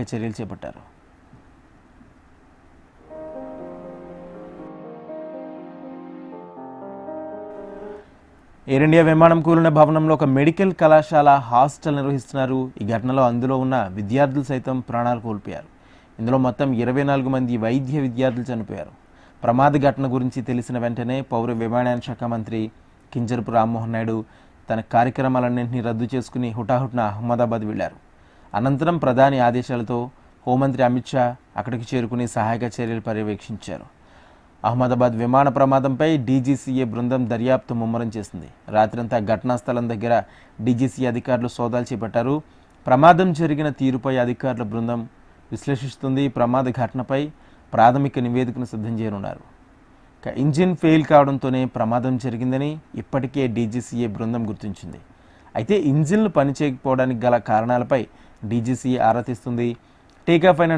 చర్యలు చేపట్టారు. Air India విమానం కూలిన భవనంలో ఒక మెడికల్ కళాశాల హాస్టల్ నిర్వహిస్తున్నారు. ఈ ఘటనలో అందులో ఉన్న విద్యార్థులు సైతం ప్రాణాలు కోల్పోయారు. ఇందులో మొత్తం 24 మంది వైద్య విద్యార్థులు చనిపోయారు. ప్రమాద ఘటన గురించి తెలిసిన వెంటనే పౌర విమానయాన శాఖ మంత్రి కింజరపు రామ్మోహన్ నాయుడు తన కార్యక్రమాలన్నింటినీ రద్దు చేసుకుని హుటాహుటిన అహ్మదాబాద్ వెళ్లారు. అనంతరం ప్రధాని ఆదేశాలతో హోంమంత్రి అమిత్ షా అక్కడికి చేరుకుని సహాయక చర్యలు పర్యవేక్షించారు. అహ్మదాబాద్ విమాన ప్రమాదంపై డీజీసీఏ బృందం దర్యాప్తు ముమ్మరం చేసింది. రాత్రంతా ఘటనా స్థలం దగ్గర డీజీసీఏ అధికారులు సోదాలు చేపట్టారు. ప్రమాదం జరిగిన తీరుపై అధికారుల బృందం విశ్లేషిస్తుంది. ప్రమాద ఘటనపై ప్రాథమిక నివేదికను సిద్ధం చేయనున్నారు. ఇంజిన్ ఫెయిల్ కావడంతోనే ప్రమాదం జరిగిందని ఇప్పటికే డీజీసీఏ బృందం గుర్తించింది. అయితే ఇంజిన్లు పనిచేయకపోవడానికి గల కారణాలపై డీజీసీఏ ఆరా తీస్తుంది. టేకాఫ్ అయిన